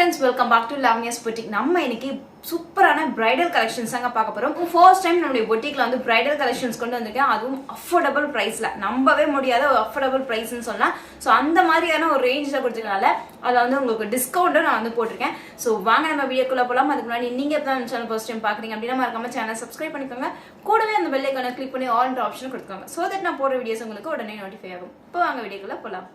friends, welcome back to Lavanya's boutique. நம்ம இன்னைக்கு சூப்பரான bridal collections அங்க பார்க்க போறோம். first time நம்மளுடைய boutiqueல வந்து bridal collections கொண்டு வந்திருக்கேன். அதுவும் affordable priceல. நம்பவே முடியாத ஒரு affordable price ன்னு சொல்லலாம். சோ அந்த மாதிரியான ஒரு ரேஞ்ச்ல கொடுத்திருக்கனால அத வந்து உங்களுக்கு டிஸ்கவுண்ட் நான் வந்து போட்டுருக்கேன். சோ வாங்க நம்ம வீடியோக்குள்ள போலாம். அதுக்கு முன்னாடி நீங்க இப்ப நம்ம சேனல் first time பாக்குறீங்க அப்படினா மறக்காம சேனலை subscribe பண்ணிக்கோங்க. கூடவே அந்த பெல் ஐகானை கிளிக் பண்ணி all ஆப்ஷன் கொடுத்துக்கோங்க. so that நான் போடுற வீடியோஸ் உங்களுக்கு உடனே நோட்டிஃபை ஆகும். இப்போ வாங்க வீடியோக்குள்ள போலாம்.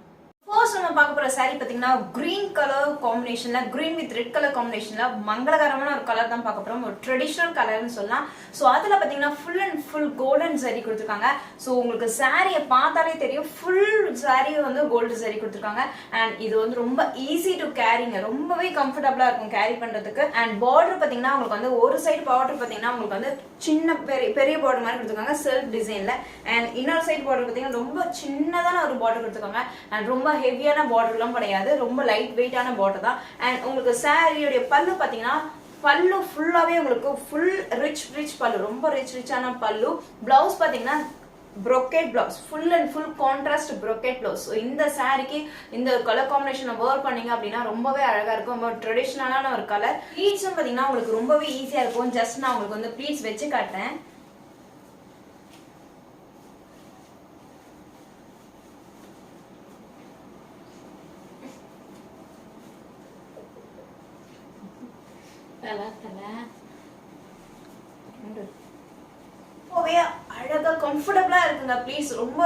First நம்ம பார்க்க போற saree பாத்தீங்கன்னா green color combinationல green with red color combinationல மங்களகரமான ஒரு கலர் தான் பார்க்க போறோம். ஒரு ட்ரெடிஷனல் கலர்னு சொல்லலாம். சோ அதுல பாத்தீங்கன்னா full and full golden saree கொடுத்திருக்காங்க. சோ உங்களுக்கு saree பார்த்தாலே தெரியும் full saree வந்து gold saree கொடுத்திருக்காங்க. and இது வந்து ரொம்ப easy to carryங்க. ரொம்பவே கம்ஃபர்ட்டபிளா இருக்கும் கேரி பண்றதுக்கு. and border பாத்தீங்கன்னா உங்களுக்கு வந்து ஒரு சைடு border பாத்தீங்கன்னா உங்களுக்கு வந்து சின்ன பெரிய border மாதிரி கொடுத்திருக்காங்க செல்ஃப் டிசைன்ல. and இன்னொரு சைடு border பாத்தீங்கன்னா ரொம்ப சின்னதான ஒரு border கொடுத்திருக்காங்க. and ரொம்ப ஹெவியான பார்டர்லாம் கிடையாது, ரொம்ப லைட் வெயிட்டான பார்டர் தான். அண்ட் உங்களுக்கு சாரியோட பல்லு பாத்தீங்கன்னா பல்லு ஃபுல்லாவே உங்களுக்கு ஃபுல் ரிச் பல்லு, ரொம்ப ரிச்சான பல்லு. பிளவுஸ் பாத்தீங்கன்னா brocade blouse, full and full contrast brocade blouse. so இந்த சாரிக்கு இந்த கலர் காம்பினேஷனை வேர் பண்ணீங்க அப்படினா ரொம்பவே அழகா இருக்கும். ரொம்ப ட்ரெடிஷனலான ஒரு கலர். ப்ளீட்ஸும் பாத்தீங்கன்னா உங்களுக்கு ரொம்பவே ஈஸியா இருக்கும். ஜஸ்ட் நான் உங்களுக்கு வந்து ப்ளீட்ஸ் வெச்சு காட்டுறேன். ரொம்பவே அழகா கம்ஃபர்டபிளா இருக்குங்க. ப்ளீஸ் ரொம்ப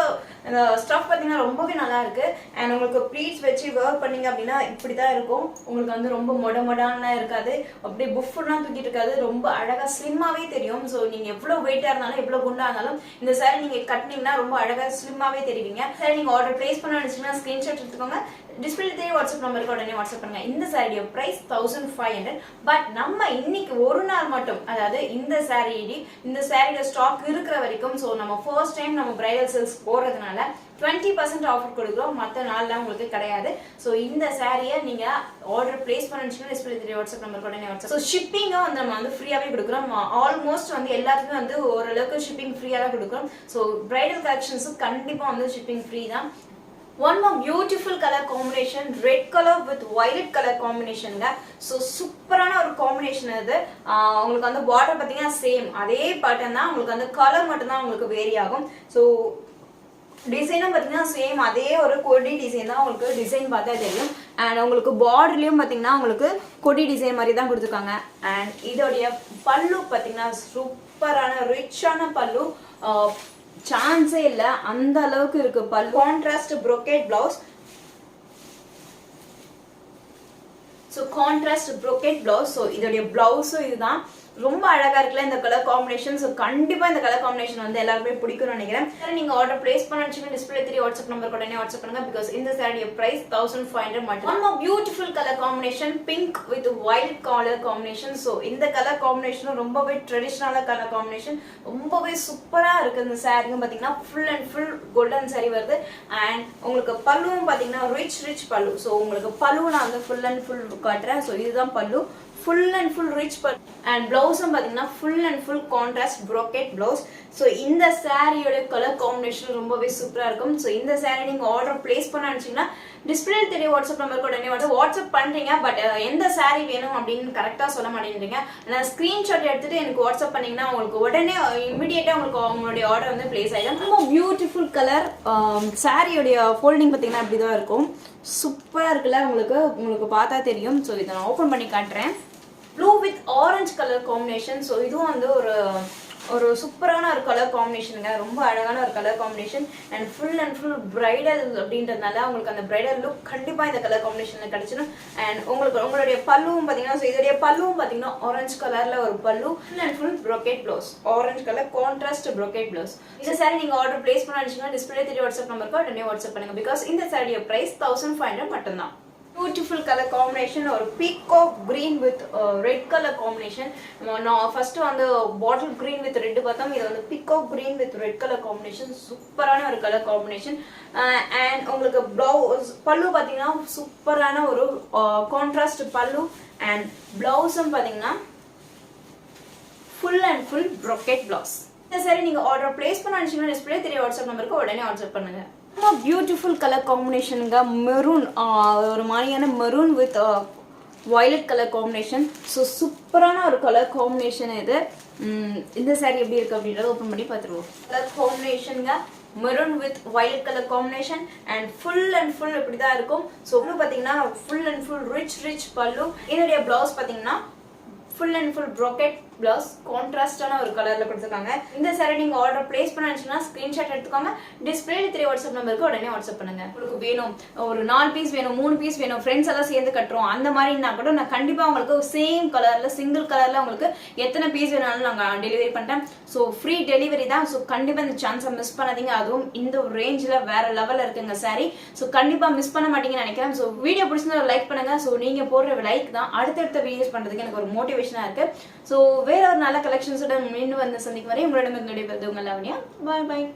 ஸ்டஃப் பாத்தீங்கன்னா ரொம்பவே நல்லா இருக்கு. அண்ட் உங்களுக்கு ப்ளீட்ஸ் வச்சு வேர் பண்ணீங்க அப்படின்னா இப்படிதான் இருக்கும். உங்களுக்கு வந்து ரொம்ப மொடமொடான இருக்காது, அப்படியே புஃப்லாம் தூக்கிட்டு இருக்காது, ரொம்ப அழகா ஸ்லிம்மாவே தெரியும். ஸோ நீங்க எவ்வளவு வெயிட்டா இருந்தாலும் எவ்வளவு குண்டா இருந்தாலும் இந்த சாரி நீங்க கட்டினீங்கன்னா ரொம்ப அழகா ஸ்லிம்மாவே தெரிவிங்க. சாரி நீங்க ஆர்டர் பிளேஸ் பண்ண நினைச்சீங்கன்னா ஸ்கிரீன்ஷாட் எடுத்துக்கோங்க. டிஸ்பிளே தெரியும் வாட்ஸ்அப் நம்பருக்கு உடனே வாட்ஸ்அப் பண்ணுங்க. இந்த சாரியோட பிரைஸ் 1500. பட் நம்ம இன்னைக்கு ஒரு நாள் மட்டும், அதாவது இந்த சாரியோட ஸ்டாக் இருக்கிற வரைக்கும், சோ நம்ம ஃபர்ஸ்ட் டைம் நம்ம பிரைடல் சேல்ஸ் போறதுனால 20% ஆஃபர் கொடுக்குறோம். மற்ற நாள்லாம் உங்களுக்கு கிடையாது. சோ இந்த சாரியை நீங்க ஆர்டர் பிளேஸ் பண்ணிச்சுன்னா டிஸ்பிளே தெரியும் வாட்ஸ்அப் நம்பருக்கு உடனே வாட்ஸ்அப். ஸோ ஷிப்பிங்கும் வந்து நம்ம வந்து ஃப்ரீயாவே கொடுக்குறோம். ஆல்மோஸ்ட் வந்து எல்லாத்துக்குமே வந்து ஓரளவுக்கு ஷிப்பிங் ஃப்ரீயா தான் கொடுக்குறோம். ஸோ பிரைடல் கலெக்ஷன்ஸும் கண்டிப்பா வந்து ஷிப்பிங் ஃப்ரீ தான். One more beautiful color combination, red color with violet color combination ங்க. so சூப்பரான ஒரு காம்பினேஷன் இது. உங்களுக்கு வந்து பார்டர் பாத்தீங்கன்னா சேம் அதே பேட்டர்ன் தான், உங்களுக்கு வந்து கலர் மட்டும் தான் உங்களுக்கு வேரி ஆகும். so டிசைனும் பாத்தீங்கன்னா சேம் அதே ஒரு கொடி டிசைன் தான், உங்களுக்கு டிசைன் பார்த்தா தெரியும். அண்ட் உங்களுக்கு பார்டர்லயும் பாத்தீங்கன்னா உங்களுக்கு கொடி டிசைன் மாதிரி தான் கொடுத்துருக்காங்க. அண்ட் இதோடைய பல்லு பாத்தீங்கன்னா சூப்பரான ரிச்சான பல்லு, சான்ஸே இல்ல அந்த அளவுக்கு இருக்கு பல்லு. Contrast brocade blouse. So contrast brocade blouse. So இதோட பிளவுஸும் இதுதான். ரொம்ப அழகா இருக்குல்ல இந்த கலர் காம்பினேஷன். சோ கண்டிப்பா இந்த கலர் காம்பினேஷன் வந்து எல்லாருமே பிடிக்கும்னு நினைக்கிறேன். நீங்க ஆர்டர் பிளேஸ் பண்ணனும்னா டிஸ்ப்ளே தெரியும் வாட்ஸ்அப் நம்பருக்கு உடனே வாட்ஸ்அப் பண்ணுங்க. because இந்த சாரியோட பிரைஸ் 1500 மட்டும். one more beautiful color combination, pink with violet color combination. So இந்த கலர் காம்பினேஷனும் ரொம்பவே ட்ரெடிஷனலான கலர் காம்பினேஷன், ரொம்பவே சூப்பரா இருக்கு. இந்த சாரியும் பாத்தீங்கன்னா full and full golden saree வருது. and உங்களுக்கு பல்லுவும் பாத்தீங்கன்னா ரிச் பல்லு. சோ உங்களுக்கு பல்லு நான் வந்து full and full காட்றேன். சோ இதுதான் பல்லு, full and full rich பல்லு. and blouse பாத்தீங்கன்னா full and full contrast brocade blouse. so இந்த சாரியோட கலர் காம்பினேஷன் ரொம்பவே சூப்பரா இருக்கும். so இந்த சாரி நீங்க ஆர்டர் பிளேஸ் பண்ண நினைச்சீங்கன்னா டிஸ்ப்ளே தெரிய வாட்ஸ்அப் நம்பருக்கு உடனே வாட்ஸ்அப் பண்றீங்க. பட் எந்த சாரி வேணும் அப்படின்னு கரெக்டா சொல்ல மாட்டேங்கிறீங்க. நான் ஸ்கிரீன்ஷாட் எடுத்துட்டு எனக்கு வாட்ஸ்அப் பண்ணீங்கன்னா உங்களுக்கு உடனே இமிடியேட்டா உங்களுக்கு உங்களுடைய ஆர்டர் வந்து பிளேஸ் ஆயிடும். ரொம்ப பியூட்டிஃபுல் கலர். சாரியோடைய ஃபோல்டிங் பாத்தீங்கன்னா இப்படிதான் இருக்கும். சூப்பரா இருக்குல்ல, உங்களுக்கு பார்த்தா தெரியும். ஸோ இதை நான் ஓப்பன் பண்ணி காட்டுறேன். Blue with orange colour combination. So இதுவும் வந்து ஒரு சூப்பரான ஒரு கலர் காம்பினேஷனுங்க, ரொம்ப அழகான ஒரு colour combination. And full bridal அப்படின்றதுனால உங்களுக்கு அந்த பிரைடல் லுக் கண்டிப்பா இந்த கலர் காம்பினேஷன்ல கிடைச்சிடும். அண்ட் உங்களுடைய பல்லுவும் பாத்தீங்கன்னா, ஸோ இதோடைய பல்லுவும் பாத்தீங்கன்னா ஆரஞ்சு கலர்ல ஒரு பல்லு, full and full brocade blouse, orange colour contrast brocade blouse. இந்த சாரி நீங்க ஆர்டர் பிளேஸ் பண்ண நினைச்சீங்கன்னா டிஸ்ப்ளே தெரிய வாட்ஸ்அப் நம்பருக்கு உடனே வாட்ஸ்அப் பண்ணுங்க. பிகாஸ் இந்த சாரியோட பிரைஸ் 1500 மட்டும்தான். Beautiful color combination, or peacock green with red color combination. நான் ஃபர்ஸ்ட் வந்து bottle green with red பார்த்தோம். இது வந்து peacock green with red color combination. சூப்பரான ஒரு கலர் காம்பினேஷன். அண்ட் உங்களுக்கு பிளவுஸ் பல்லு பாத்தீங்கன்னா சூப்பரான ஒரு கான்ட்ராஸ்ட் பல்லு. அண்ட் பிளவுஸும் பாத்தீங்கன்னா full and full brocade blouse. இந்த சாரி நீங்க ஆர்டர் பிளேஸ் பண்ண நினைச்சீங்கன்னா டிஸ்ப்ளே தெரிய வாட்ஸ்அப் நம்பருக்கு உடனே வாட்ஸ்அப் பண்ணுங்க. ரொம்ப பியூட்டிஃபுல் கலர் காம்பினேஷனுங்க. மெரூன், ஒரு மாதிரியான maroon with violet colour combination. So சூப்பரான ஒரு கலர் காம்பினேஷன் இது. இந்த சாரீ எப்படி இருக்கு அப்படின்றத ஓப்பன் பண்ணி பார்த்துருவோம். கலர் காம்பினேஷனுங்க maroon with violet colour combination and full இப்படி தான் இருக்கும். ஸோ பல்லு பார்த்தீங்கன்னா ஃபுல் ரிச் பல்லு. இதோடைய பிளவுஸ் பார்த்தீங்கன்னா full and full brocade blouse கான்ட்ராஸ்டான ஒரு கலர்ல கொடுத்துருக்காங்க. இந்த சாரீ நீங்க ஆர்டர் பிளேஸ் பண்ணா ஸ்கிரீன்ஷாட் எடுத்துக்கோங்க. டிஸ்பிளேல 3 வாட்ஸ்அப் நம்பருக்கு உடனே வாட்ஸ்அப் பண்ணுங்க. உங்களுக்கு வேணும் ஒரு 4 பீஸ் வேணும் 3 பீஸ் வேணும் ஃப்ரெண்ட்ஸ் எல்லாம் சேர்ந்து கட்டுறோம் அந்த மாதிரினா கூட நான் கண்டிப்பா உங்களுக்கு சேம் கலர்ல சிங்கிள் கலர்ல உங்களுக்கு எத்தனை பீஸ் வேணாலும் நாங்க டெலிவரி பண்றேன். ஸோ ஃப்ரீ டெலிவரி தான். ஸோ கண்டிப்பா இந்த சான்ஸை மிஸ் பண்ணாதீங்க. அதுவும் இந்த ஒரு ரேஞ்சில் வேற லெவல்ல இருக்குங்க சாரீ. ஸோ கண்டிப்பா மிஸ் பண்ண மாட்டீங்கன்னு நினைக்கிறேன். ஸோ வீடியோ பிடிச்சிருந்தா லைக் பண்ணுங்க. ஸோ நீங்க போடுற லைக் தான் அடுத்தடுத்த வீடியோஸ் பண்றதுக்கு எனக்கு ஒரு மோட்டிவேஷனா இருக்கு. ஸோ வேற ஒரு நல்ல கலெக்ஷன்ஸோட மீண்டும் வந்து சந்திக்கும் வரை உங்களிடம் விடைபெறுவது உங்கள் லவன்யா. பாய் பாய்.